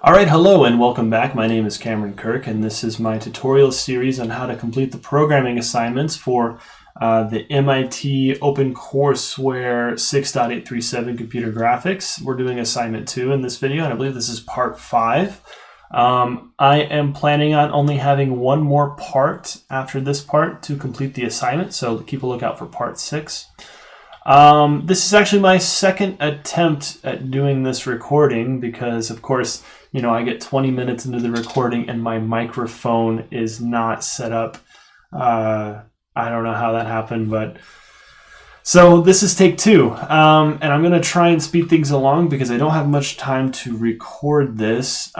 All right, hello and welcome back. My name is Cameron Kirk, and this is my tutorial series on how to complete the programming assignments for the MIT OpenCourseWare 6.837 Computer Graphics. We're doing assignment 2 in this video, and I believe this is part 5. I am planning on only having one more part after this part to complete the assignment, so keep a lookout for part 6. This is actually my second attempt at doing this recording because, of course, I get 20 minutes into the recording and my microphone is not set up. I don't know how that happened, but so this is take 2. And I'm going to try and speed things along because I don't have much time to record this.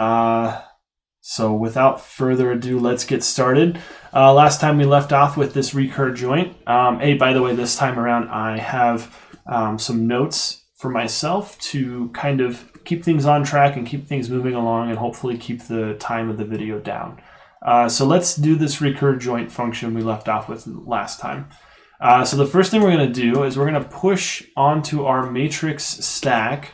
So without further ado, let's get started. Last time we left off with this recur joint. Hey, by the way, this time around I have some notes for myself to kind of keep things on track and keep things moving along and hopefully keep the time of the video down. So let's do this recur joint function we left off with last time. So the first thing we're going to do is we're going to push onto our matrix stack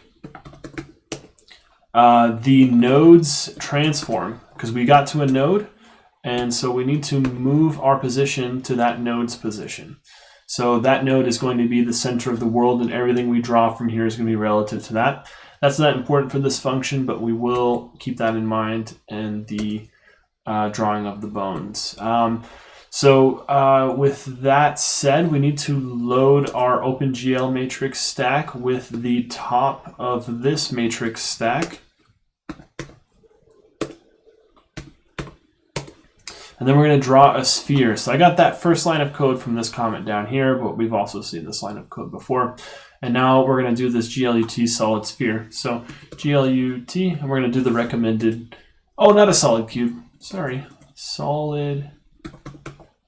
the nodes transform, because we got to a node, and so we need to move our position to that node's position. So that node is going to be the center of the world, and everything we draw from here is going to be relative to that. That's not important for this function, but we will keep that in mind in the drawing of the bones. With that said, we need to load our OpenGL matrix stack with the top of this matrix stack. And then we're going to draw a sphere. So I got that first line of code from this comment down here, but we've also seen this line of code before. And now we're going to do this GLUT solid sphere. So GLUT, and we're going to do the recommended, oh, not a solid cube, sorry, solid,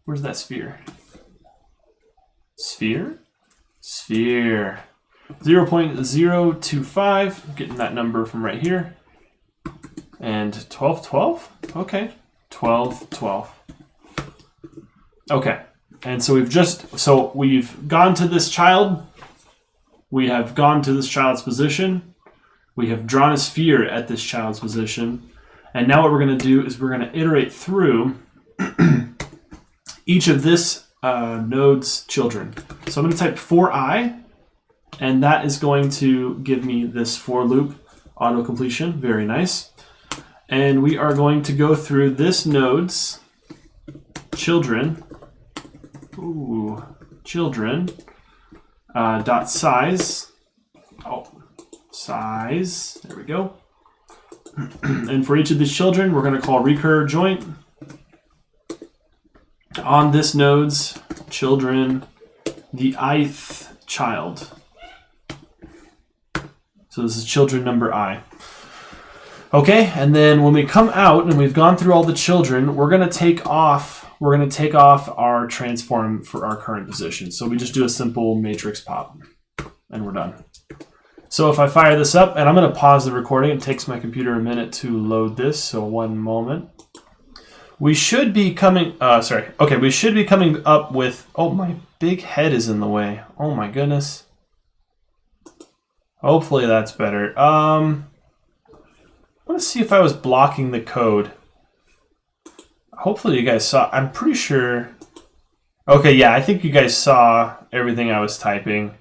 where's that sphere? Sphere? Sphere. 0.025, getting that number from right here. And 1212, okay. 12, 12. Okay, and so we've gone to this child. We have gone to this child's position. We have drawn a sphere at this child's position. And now what we're going to do is we're going to iterate through each of this node's children. So I'm going to type for I, and that is going to give me this for loop auto completion. Very nice. And we are going to go through this node's children, dot size, size, there we go. And for each of these children, we're going to call recur joint on this node's children, the ith child. So this is children number I. Okay, and then when we come out and we've gone through all the children, we're going to take off our transform for our current position. So we just do a simple matrix pop and we're done. So if I fire this up, and I'm going to pause the recording, it takes my computer a minute to load this, so one moment. We should be coming we should be coming up with, oh, my big head is in the way. Oh my goodness. Hopefully that's better. I want to see if I was blocking the code. Hopefully you guys saw. I'm pretty sure. Okay, yeah, I think you guys saw everything I was typing,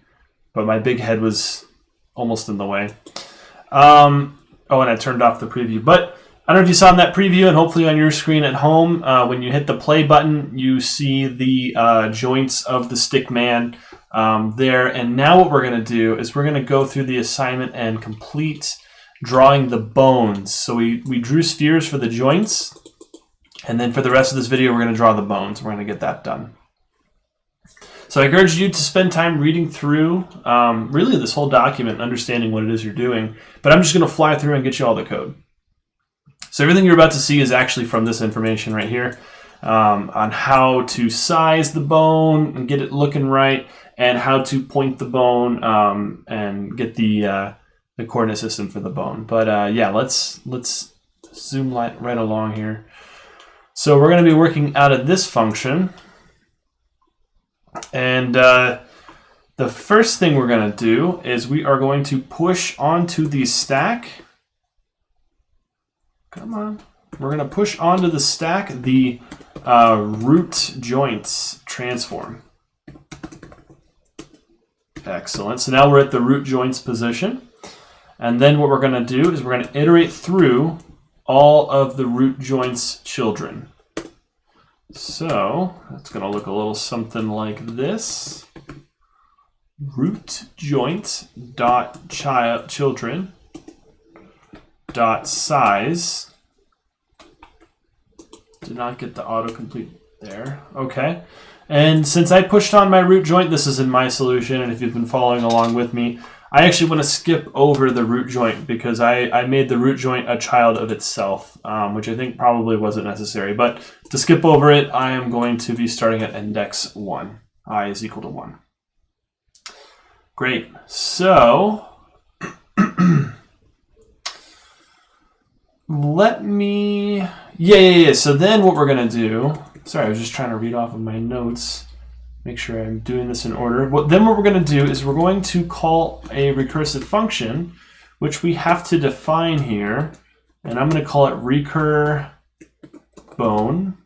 but my big head was almost in the way. And I turned off the preview. But I don't know if you saw in that preview, and hopefully on your screen at home, when you hit the play button, you see the joints of the stick man there. And now what we're going to do is we're going to go through the assignment and complete drawing the bones. So we drew spheres for the joints, and then for the rest of this video we're going to draw the bones. We're going to get that done. So I encourage you to spend time reading through really this whole document and understanding what it is you're doing, but I'm just going to fly through and get you all the code. So everything you're about to see is actually from this information right here on how to size the bone and get it looking right, and how to point the bone and get the coordinate system for the bone. But yeah, let's zoom right along here. So we're going to be working out of this function, and the first thing we're going to do is we are going to push onto the stack Come on. We're going to push onto the stack the root joints transform. Excellent. So now we're at the root joints position. And then what we're going to do is we're going to iterate through all of the root joints children. So it's going to look a little something like this. Root joint dot children dot size. Did not get the autocomplete there. Okay. And since I pushed on my root joint, this is in my solution, and if you've been following along with me, I actually want to skip over the root joint because I made the root joint a child of itself, which I think probably wasn't necessary. But to skip over it, I am going to be starting at index 1. I is equal to 1. Great. So let me... Yeah. So then what we're going to do... Sorry, I was just trying to read off of my notes. Make sure I'm doing this in order. Then what we're going to do is we're going to call a recursive function, which we have to define here. And I'm going to call it recur bone.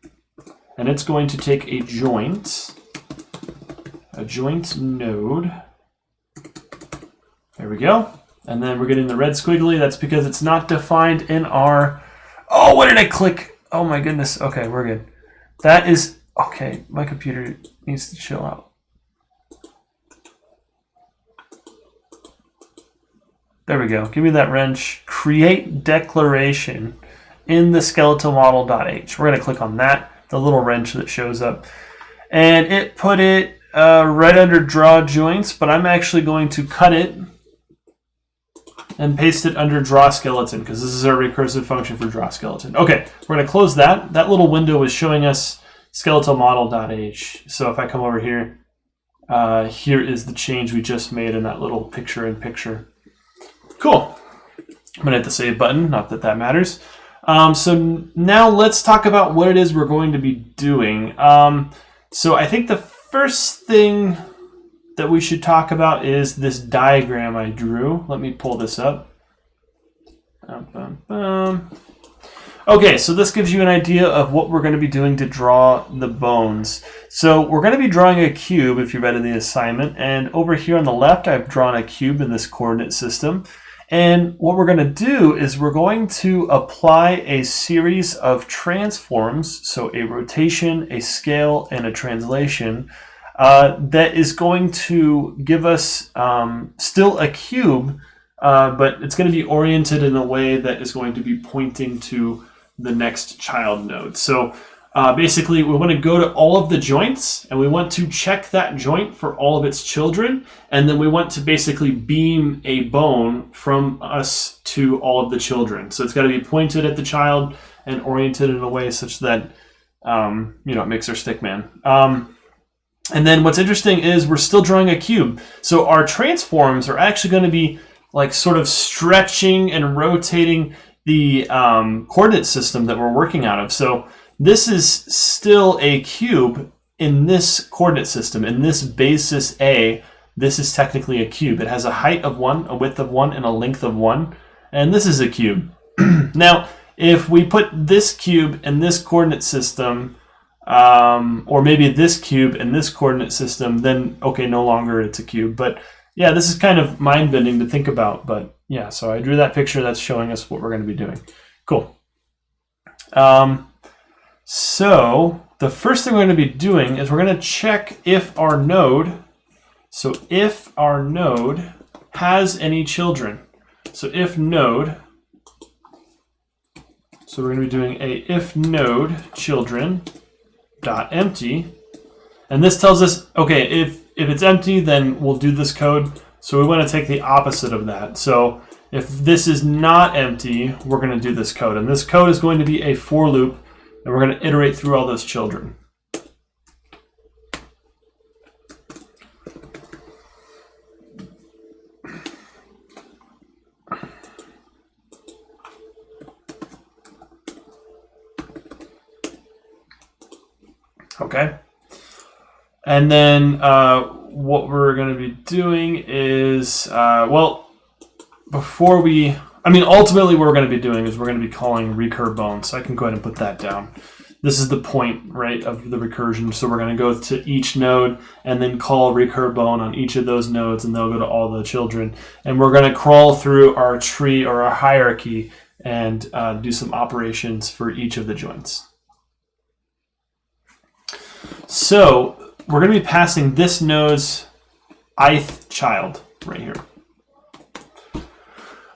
And it's going to take a joint node. There we go. And then we're getting the red squiggly. That's because it's not defined in our... Oh, what did I click? Oh my goodness. Okay, we're good. That is... Okay, my computer needs to chill out. There we go. Give me that wrench. Create declaration in the skeletal model.h. We're going to click on that, the little wrench that shows up. And it put it right under draw joints, but I'm actually going to cut it and paste it under drawSkeleton because this is our recursive function for drawSkeleton. Okay, we're going to close that. That little window was showing us skeletal model.h. So if I come over here, here is the change we just made in that little picture-in-picture. Cool. I'm going to hit the save button, not that that matters. So now let's talk about what it is we're going to be doing. So I think the first thing that we should talk about is this diagram I drew. Let me pull this up. Okay, so this gives you an idea of what we're going to be doing to draw the bones. So we're going to be drawing a cube if you read in the assignment, and over here on the left I've drawn a cube in this coordinate system. And what we're going to do is we're going to apply a series of transforms, so a rotation, a scale, and a translation, that is going to give us still a cube, but it's going to be oriented in a way that is going to be pointing to the next child node. So basically we want to go to all of the joints and we want to check that joint for all of its children, and then we want to basically beam a bone from us to all of the children. So it's got to be pointed at the child and oriented in a way such that it makes our stick man. And then what's interesting is we're still drawing a cube. So our transforms are actually going to be like sort of stretching and rotating the coordinate system that we're working out of. So this is still a cube in this coordinate system. In this basis A, this is technically a cube. It has a height of 1, a width of 1, and a length of 1. And this is a cube. Now, if we put this cube in this coordinate system, or maybe this cube in this coordinate system, then okay, no longer it's a cube. But yeah, this is kind of mind-bending to think about. But yeah, so I drew that picture that's showing us what we're going to be doing. Cool. So the first thing we're going to be doing is we're going to check if our node, so if our node has any children. So if node, so we're going to be doing a if node children dot empty, and this tells us, okay, if it's empty, then we'll do this code. So we want to take the opposite of that. So if this is not empty, we're going to do this code, and this code is going to be a for loop, and we're going to iterate through all those children. Okay. And then what we're going to be doing is, well, before we I mean, ultimately what we're going to be doing is we're going to be calling recur bone. So I can go ahead and put that down. This is the point, right, of the recursion. So we're going to go to each node and then call recur bone on each of those nodes, and they'll go to all the children. And we're going to crawl through our tree or our hierarchy and do some operations for each of the joints. So we're going to be passing this node's ith child right here.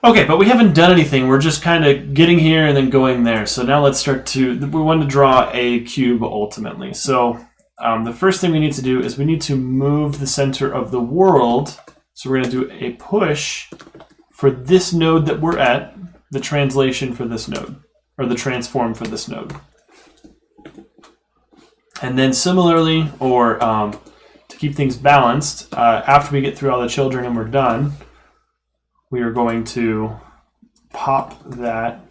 Okay, but we haven't done anything. We're just kind of getting here and then going there. So now let's start we want to draw a cube ultimately. So the first thing we need to do is we need to move the center of the world. So we're going to do a push for this node that we're at, the translation for this node, or the transform for this node. And then similarly, or to keep things balanced, after we get through all the children and we're done, we are going to pop that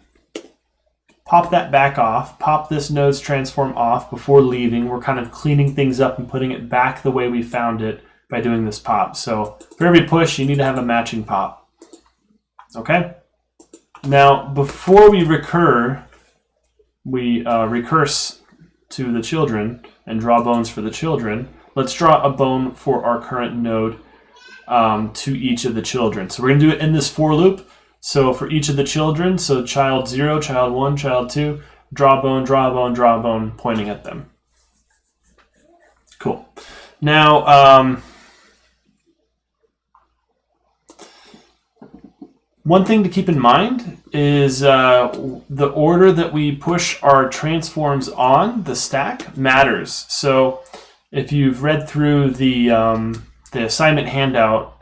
back off, pop this node's transform off before leaving. We're kind of cleaning things up and putting it back the way we found it by doing this pop. So for every push, you need to have a matching pop. Okay? Now, before we recurse to the children and draw bones for the children, let's draw a bone for our current node to each of the children. So we're going to do it in this for loop. So for each of the children, so child 0, child 1, child 2, draw bone, draw bone, draw bone, pointing at them. Cool. Now, one thing to keep in mind is the order that we push our transforms on the stack matters. So if you've read through the assignment handout,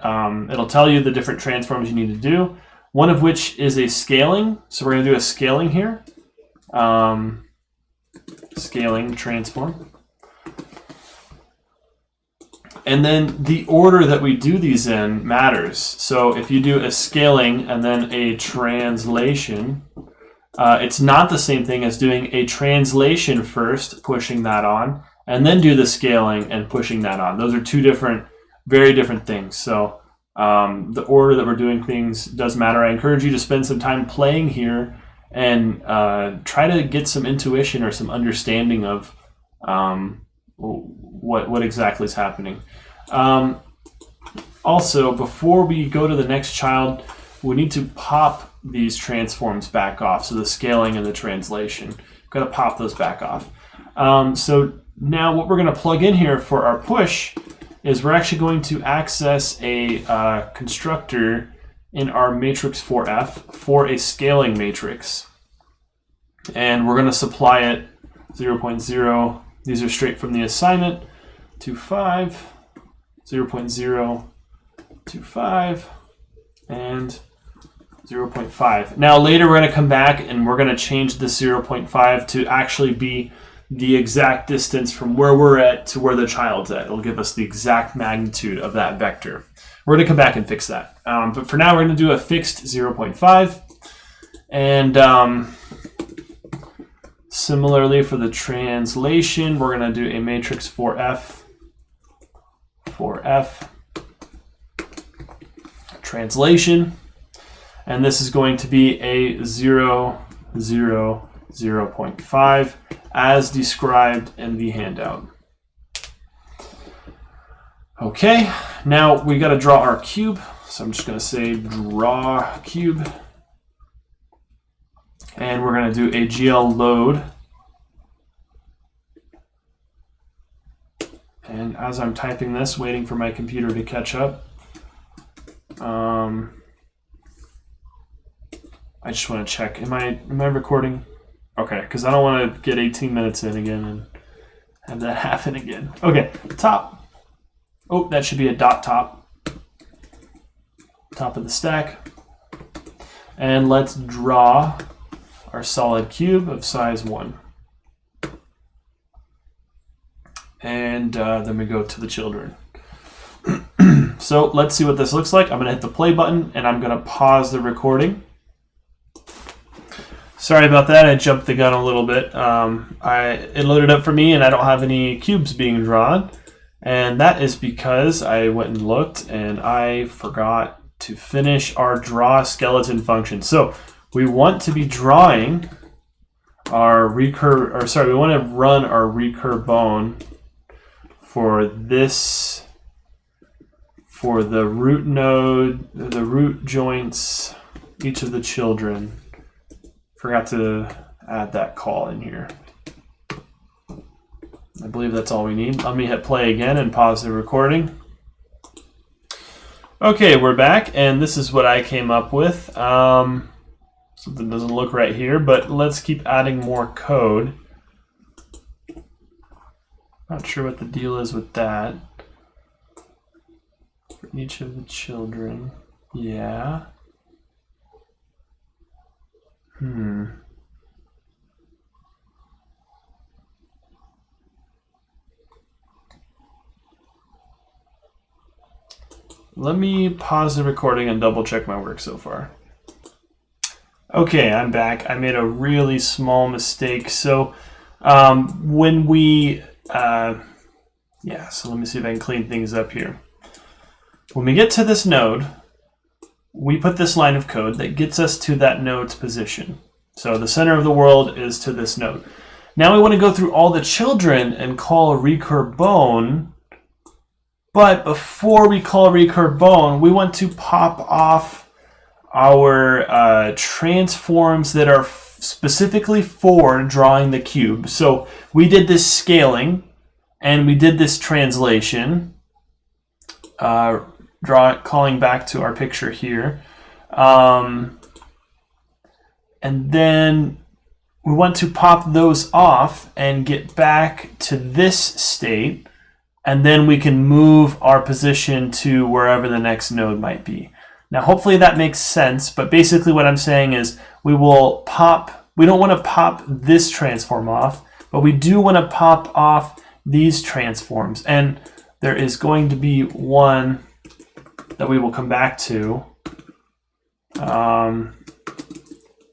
it'll tell you the different transforms you need to do, one of which is a scaling. So we're going to do a scaling here. Scaling transform. And then the order that we do these in matters. So if you do a scaling and then a translation, it's not the same thing as doing a translation first, pushing that on, and then do the scaling and pushing that on. Those are two very different things. So the order that we're doing things does matter. I encourage you to spend some time playing here and try to get some intuition or some understanding of what exactly is happening. Also, before we go to the next child, we need to pop these transforms back off. So the scaling and the translation, got to pop those back off. So now what we're going to plug in here for our push is we're actually going to access a constructor in our matrix 4F for a scaling matrix. And we're going to supply it 0.0. These are straight from the assignment to 5, 0.0 to 5, and 0.5. Now later we're going to come back and we're going to change the 0.5 to actually be the exact distance from where we're at to where the child's at. It'll give us the exact magnitude of that vector. We're going to come back and fix that. But for now we're going to do a fixed 0.5. And similarly for the translation, we're going to do a matrix 4F translation. And this is going to be a 0, 0, 0.5 as described in the handout. Okay, now we got to draw our cube. So I'm just going to say draw cube. And we're going to do a GL load. And as I'm typing this, waiting for my computer to catch up, I just want to check. Am I recording? Okay, because I don't want to get 18 minutes in again and have that happen again. Okay, top. Oh, that should be a dot top. Top of the stack. And let's draw our solid cube of size 1. And then we go to the children. So let's see what this looks like. I'm going to hit the play button and I'm going to pause the recording. Sorry about that, I jumped the gun a little bit. It loaded up for me and I don't have any cubes being drawn. And that is because I went and looked and I forgot to finish our drawSkeleton function. So we want to be drawing our we want to run our recur bone for this, for the root node, the root joints, each of the children. Forgot to add that call in here. I believe that's all we need. Let me hit play again and pause the recording. Okay, we're back, and this is what I came up with. Something doesn't look right here, but let's keep adding more code. Not sure what the deal is with that. For each of the children, yeah. Let me pause the recording and double check my work so far. Okay, I'm back. I made a really small mistake. So when we, so let me see if I can clean things up here. When we get to this node, we put this line of code that gets us to that node's position. So the center of the world is to this node. Now we want to go through all the children and call a recur bone. But before we call recur bone, we want to pop off our transforms that are specifically for drawing the cube. So we did this scaling and we did this translation, calling back to our picture here. And then we want to pop those off and get back to this state. And then we can move our position to wherever the next node might be. Now, hopefully that makes sense, but basically what I'm saying is we don't want to pop this transform off, but we do want to pop off these transforms. And there is going to be one that we will come back to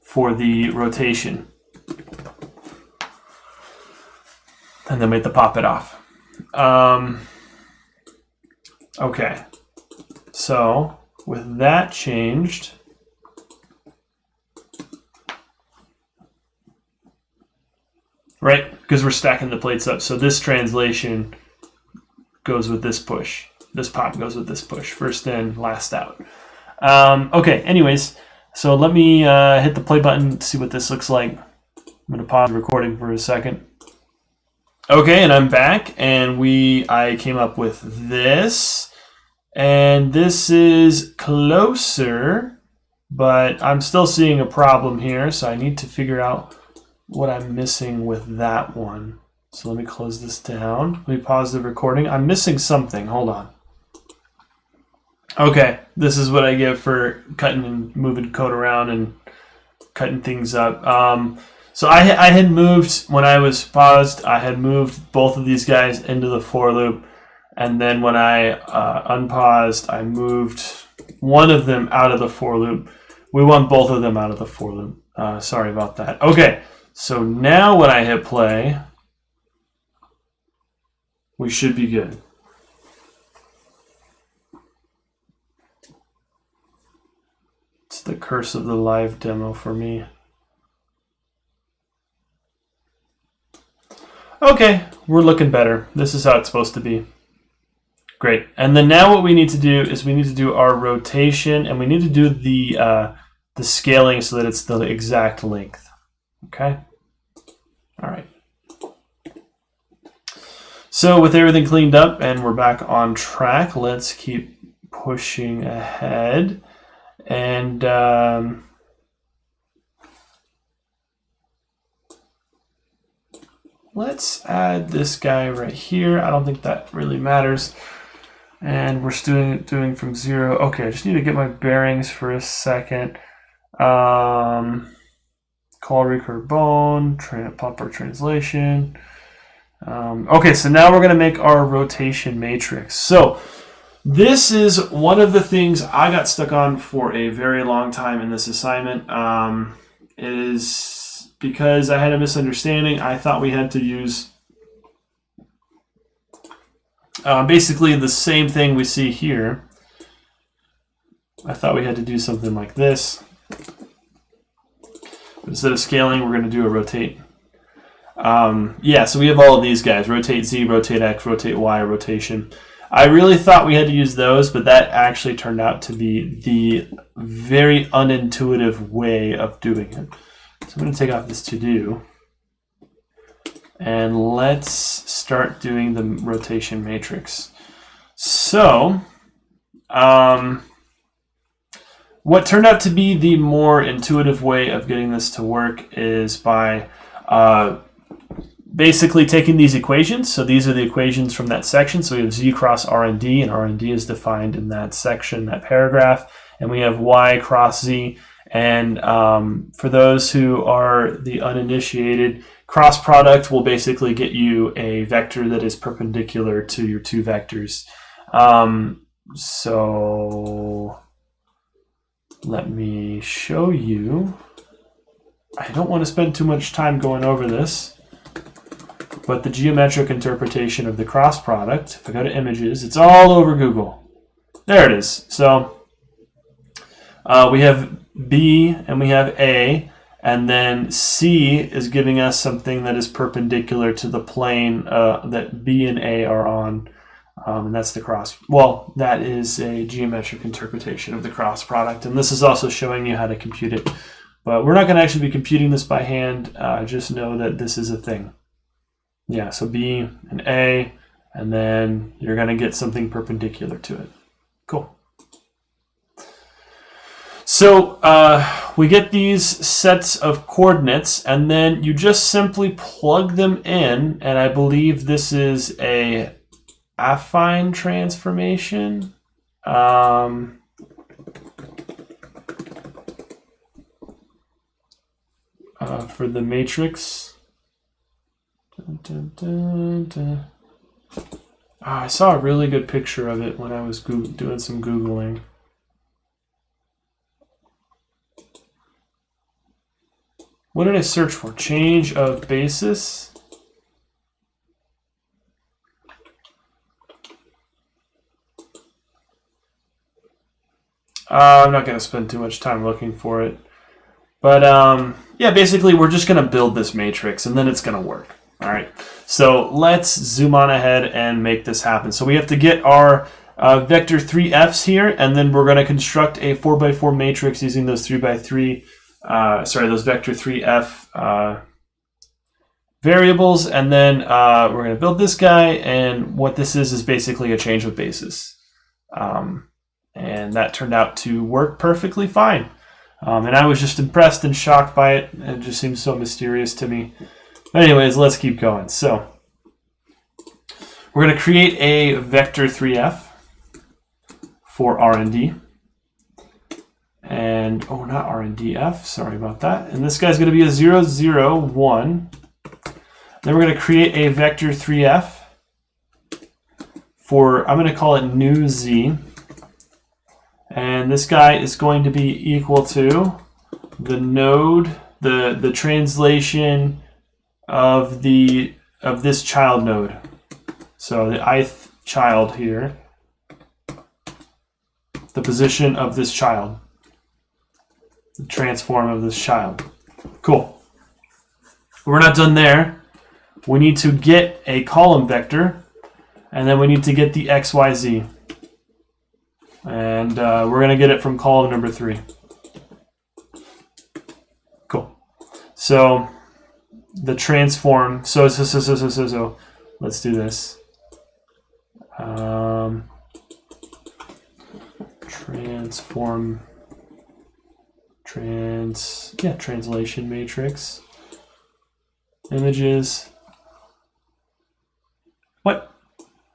for the rotation. And then we have to pop it off. Okay, so with that changed, right, because we're stacking the plates up, so this translation goes with this push, this pop goes with this push, first in, last out. Okay, anyways, so let me hit the play button to see what this looks like. I'm going to pause the recording for a second. Okay, and I'm back, and I came up with this, and this is closer, but I'm still seeing a problem here, so I need to figure out what I'm missing with that one. So let me close this down. Let me pause the recording. I'm missing something. Hold on. Okay, this is what I get for cutting and moving code around and cutting things up. So I had moved, when I was paused, I had moved both of these guys into the for loop. And then when I unpaused, I moved one of them out of the for loop. We want both of them out of the for loop. Sorry about that. Okay, so now when I hit play, we should be good. It's the curse of the live demo for me. Okay, we're looking better. This is how it's supposed to be. Great. And then now what we need to do is we need to do our rotation, and we need to do the scaling so that it's the exact length. Okay? All right. So with everything cleaned up and we're back on track, let's keep pushing ahead. And let's add this guy right here. I don't think that really matters. And we're doing from 0. Okay, I just need to get my bearings for a second. Call recur bone, pop our translation. Okay, so now we're going to make our rotation matrix. So this is one of the things I got stuck on for a very long time in this assignment. Is because I had a misunderstanding. I thought we had to use basically the same thing we see here. I thought we had to do something like this. Instead of scaling, we're going to do a rotate. Yeah, so we have all of these guys: rotate Z, rotate X, rotate Y, rotation. I really thought we had to use those, but that actually turned out to be the very unintuitive way of doing it. So I'm going to take off this to do. And let's start doing the rotation matrix. So, what turned out to be the more intuitive way of getting this to work is by basically taking these equations. So these are the equations from that section. So we have Z cross R and D is defined in that section, that paragraph. And we have Y cross Z. And for those who are the uninitiated, cross product will basically get you a vector that is perpendicular to your two vectors. So let me show you. I don't want to spend too much time going over this, but the geometric interpretation of the cross product, if I go to images, it's all over Google. There it is. So we have B and we have A, and then C is giving us something that is perpendicular to the plane that B and A are on. And that's the cross. Well, that is a geometric interpretation of the cross product. And this is also showing you how to compute it. But we're not going to actually be computing this by hand. Just know that this is a thing. Yeah, so B and A, and then you're going to get something perpendicular to it. Cool. So we get these sets of coordinates, and then you just simply plug them in, and I believe this is a affine transformation. For the matrix. I saw a really good picture of it when I was doing some Googling. What did I search for? Change of basis. I'm not going to spend too much time looking for it. But yeah, basically we're just going to build this matrix and then it's going to work. All right, so let's zoom on ahead and make this happen. So we have to get our vector 3f's here, and then we're going to construct a 4x4 matrix using those 3x3, those vector 3f variables, and then we're going to build this guy, and what this is basically a change of basis. And that turned out to work perfectly fine. And I was just impressed and shocked by it. It just seems so mysterious to me. Anyways, let's keep going. So we're going to create a vector 3f for R and D. And, oh, not R and DF, sorry about that. And this guy's going to be a 0, 0, 1. Then we're going to create a vector 3f for, I'm going to call it new Z. And this guy is going to be equal to the node, the translation of this child node. So the ith child here, the position of this child, the transform of this child. Cool. We're not done there. We need to get a column vector, and then we need to get the x, y, z. And we're going to get it from column number 3. Cool. So the transform, so let's do this. Translation matrix. Images. What?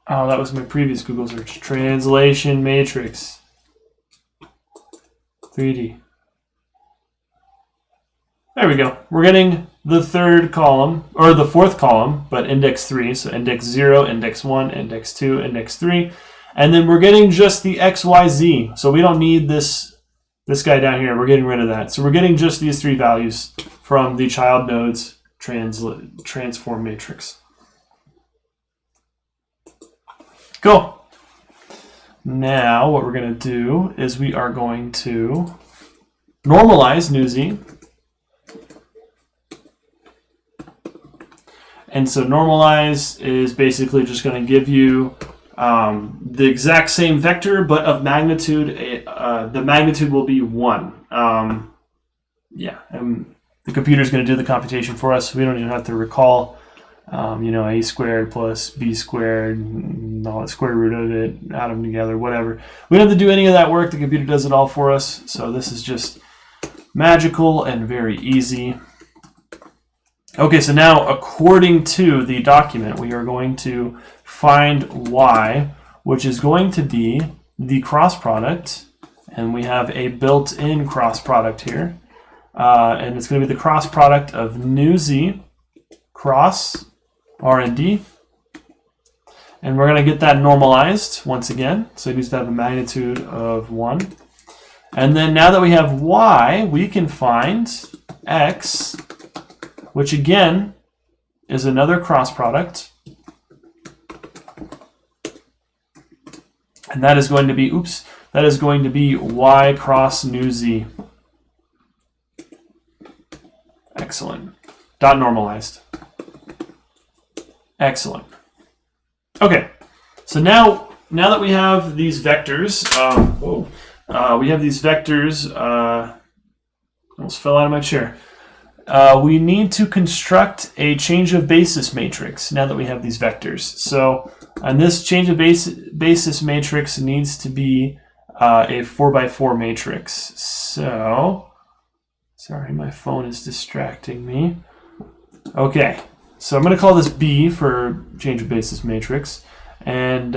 Oh, that was my previous Google search. Translation matrix. 3D. There we go. We're getting the third column, or the fourth column, but index 3. So index 0, index 1, index 2, index 3. And then we're getting just the x, y, z. So we don't need this guy down here. We're getting rid of that. So we're getting just these 3 values from the child node's transform matrix. Cool. now what we're going to do is we are going to normalize new z. And so normalize is basically just going to give you the exact same vector, but of magnitude. The magnitude will be 1. Yeah, and the computer is going to do the computation for us, so we don't even have to recall, a squared plus b squared, and all the square root of it, add them together, whatever. We don't have to do any of that work. The computer does it all for us. So this is just magical and very easy. Okay, so now according to the document, we are going to find y, which is going to be the cross product, and we have a built-in cross product here. And it's going to be the cross product of new z cross r and d. And we're going to get that normalized once again. So it needs to have a magnitude of 1. And then now that we have y, we can find x, which again is another cross product. And that is going to be, that is going to be y cross new z. Excellent. Dot normalized. Excellent. Okay, so now that we have these vectors, we have these vectors. Almost fell out of my chair. We need to construct a change of basis matrix. Now that we have these vectors, so and this change of basis matrix needs to be a 4x4 matrix. So. Sorry, my phone is distracting me. Okay, so I'm going to call this B for change of basis matrix. And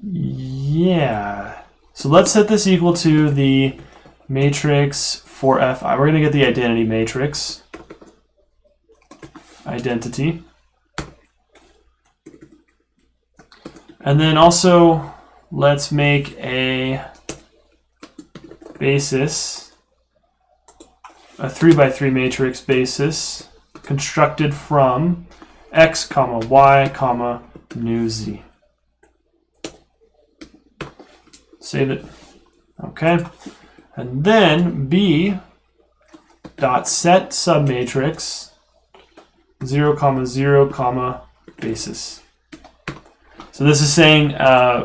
yeah, so let's set this equal to the matrix for Fi. We're going to get the identity matrix. Identity. And then also, let's make a basis, a 3x3 matrix basis, constructed from x, y, new z. Save it. Okay. And then B dot set submatrix 0, 0, basis. So this is saying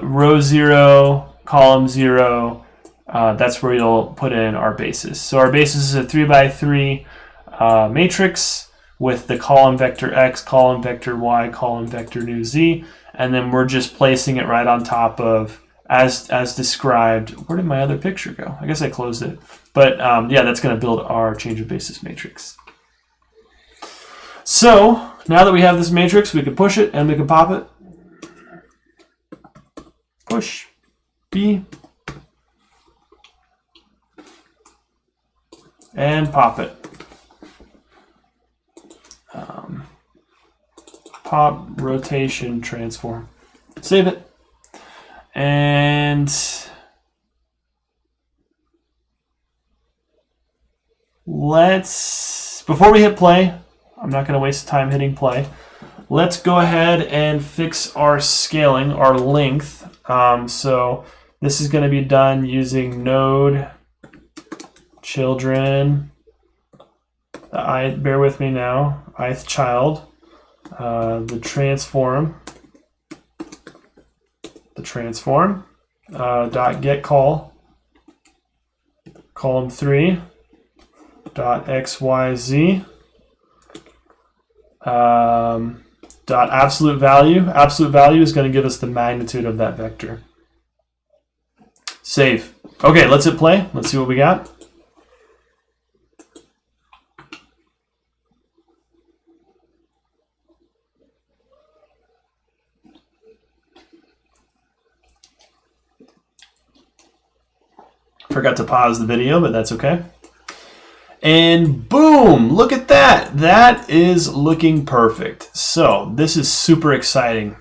row 0, column 0, that's where you'll put in our basis. So our basis is a 3x3 matrix with the column vector x, column vector y, column vector new z, and then we're just placing it right on top of, as described. Where did my other picture go? I guess I closed it. But yeah, that's going to build our change of basis matrix. So now that we have this matrix, we can push it and we can pop it. Push B and pop it. Pop, rotation, transform. Save it. And before we hit play, I'm not going to waste time hitting play. Let's go ahead and fix our scaling, our length. So this is going to be done using node children. Bear with me now. Ith child. The transform. Dot get call. Column 3. Dot xyz. Dot absolute value. Absolute value is going to give us the magnitude of that vector. Save. Okay, let's hit play. Let's see what we got. Forgot to pause the video, but that's okay. And boom, look at that. That is looking perfect. So this is super exciting.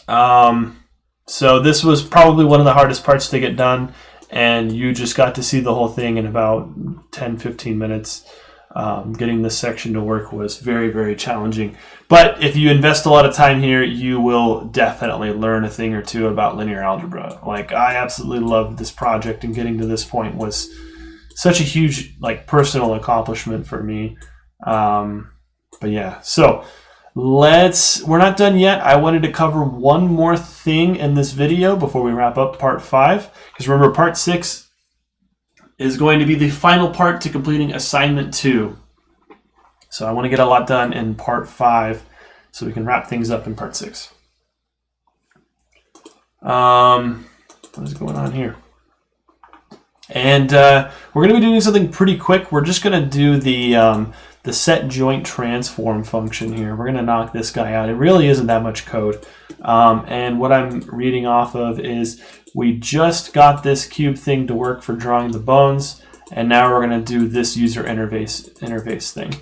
So this was probably one of the hardest parts to get done, and you just got to see the whole thing in about 10-15 minutes. getting this section to work was very, very challenging. But if you invest a lot of time here, you will definitely learn a thing or two about linear algebra. Like, I absolutely loved this project, and getting to this point was such a huge, like, personal accomplishment for me. But yeah, so we're not done yet. I wanted to cover one more thing in this video before we wrap up part 5. Because remember, part 6 is going to be the final part to completing assignment 2. So I want to get a lot done in part 5 so we can wrap things up in part 6. What is going on here? And we're going to be doing something pretty quick. We're just going to do the set joint transform function here. We're going to knock this guy out. It really isn't that much code. And what I'm reading off of is we just got this cube thing to work for drawing the bones, and now we're going to do this user interface thing.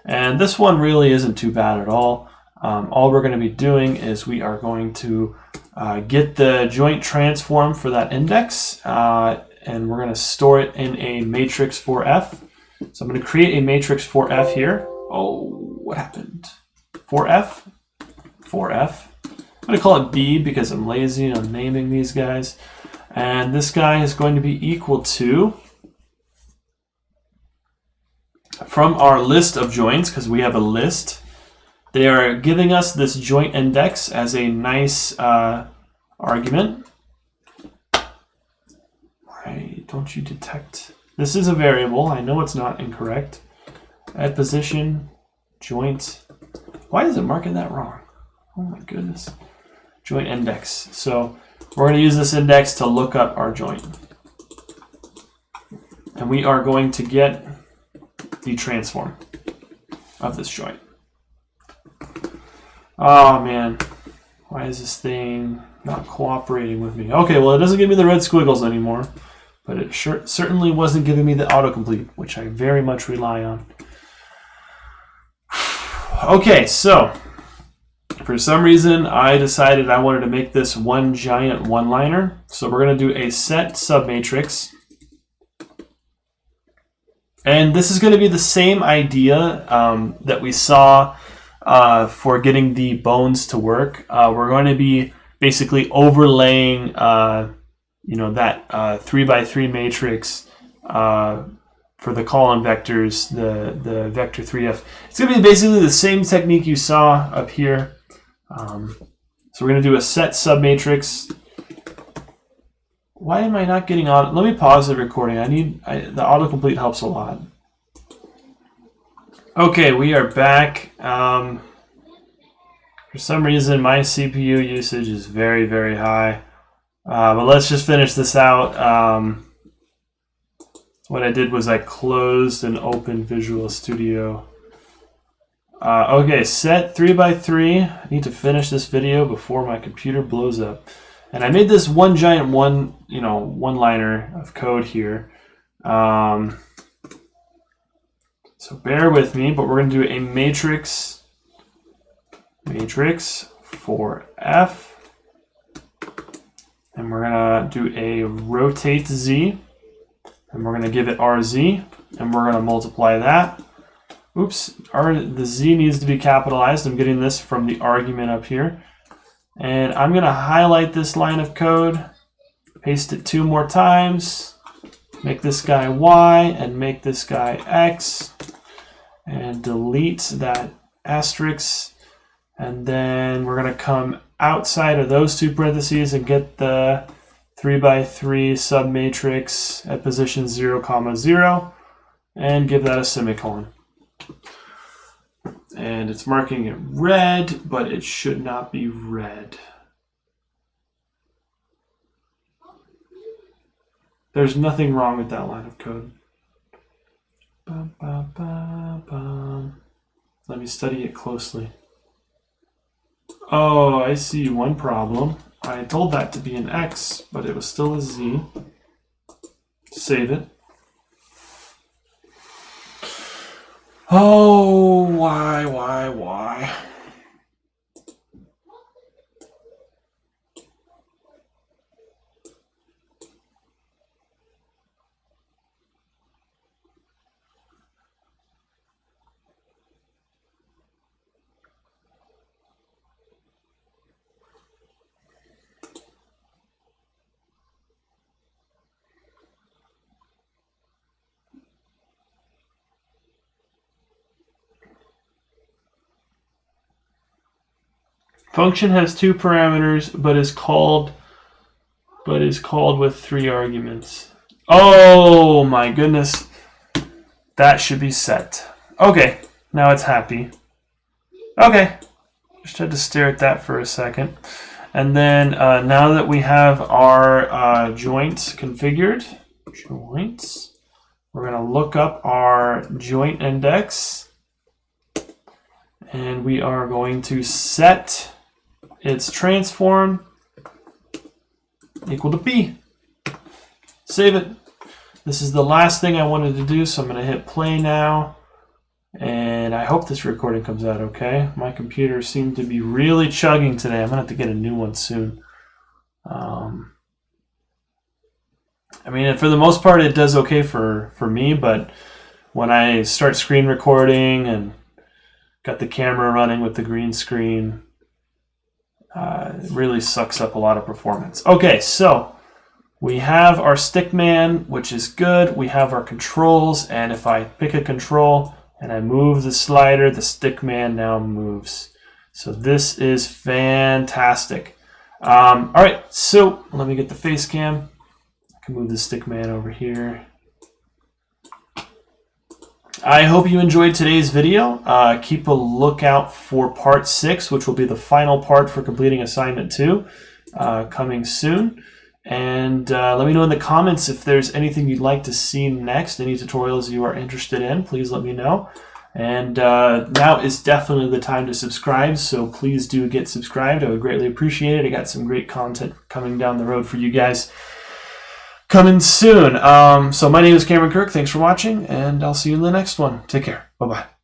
And this one really isn't too bad at all. All we're going to be doing is we are going to get the joint transform for that index, and we're going to store it in a matrix for f. So I'm going to create a matrix for f here. Oh, what happened? For f. I'm going to call it B because I'm lazy on naming these guys. And this guy is going to be equal to, from our list of joints, because we have a list, they are giving us this joint index as a nice argument. Why don't you detect? This is a variable. I know it's not incorrect. At position, joint. Why is it marking that wrong? Oh my goodness. Joint index. So we're going to use this index to look up our joint. And we are going to get the transform of this joint. Oh man, why is this thing not cooperating with me? Okay, well, it doesn't give me the red squiggles anymore, but it certainly wasn't giving me the autocomplete, which I very much rely on. Okay, so for some reason, I decided I wanted to make this one giant one-liner. So we're going to do a set submatrix. And this is going to be the same idea that we saw for getting the bones to work. We're going to be basically overlaying that 3x3 matrix for the column vectors, the vector 3f. It's going to be basically the same technique you saw up here. So we're going to do a set submatrix. Why am I not getting auto? Let me pause the recording. The autocomplete helps a lot. Okay, we are back. For some reason, my CPU usage is very, very high. But let's just finish this out. What I did was I closed and opened Visual Studio. Okay, set 3x3. I need to finish this video before my computer blows up. And I made this one giant one-liner of code here. So bear with me, but we're going to do a matrix for f. And we're going to do a rotate z. And we're going to give it rz. And we're going to multiply that. Oops, the z needs to be capitalized. I'm getting this from the argument up here. And I'm going to highlight this line of code, paste it 2 more times, make this guy y, and make this guy x, and delete that asterisk. And then we're going to come outside of those 2 parentheses and get the 3x3 submatrix at position 0, 0, and give that a semicolon. And it's marking it red, but it should not be red. There's nothing wrong with that line of code. Bum, bum, bum, bum. Let me study it closely. Oh, I see one problem. I told that to be an X, but it was still a Z. Save it. Oh, why? Function has 2 parameters, but is called with 3 arguments. Oh my goodness. That should be set. Okay, now it's happy. Okay, just had to stare at that for a second. And then now that we have our joints configured, we're going to look up our joint index. And we are going to set its transform equal to P. Save it. This is the last thing I wanted to do, so I'm going to hit play now. And I hope this recording comes out okay. My computer seemed to be really chugging today. I'm going to have to get a new one soon. I mean, for the most part, it does okay for me, but when I start screen recording and got the camera running with the green screen, it really sucks up a lot of performance. Okay, so we have our stickman, which is good. We have our controls, and if I pick a control and I move the slider, the stickman now moves. So this is fantastic. All right, so let me get the face cam. I can move the stickman over here. I hope you enjoyed today's video. Keep a lookout for part 6, which will be the final part for completing assignment 2, coming soon. And let me know in the comments if there's anything you'd like to see next, any tutorials you are interested in, please let me know. And now is definitely the time to subscribe, so please do get subscribed. I would greatly appreciate it. I got some great content coming down the road for you guys coming soon. So my name is Cameron Kirk. Thanks for watching, and I'll see you in the next one. Take care. Bye-bye.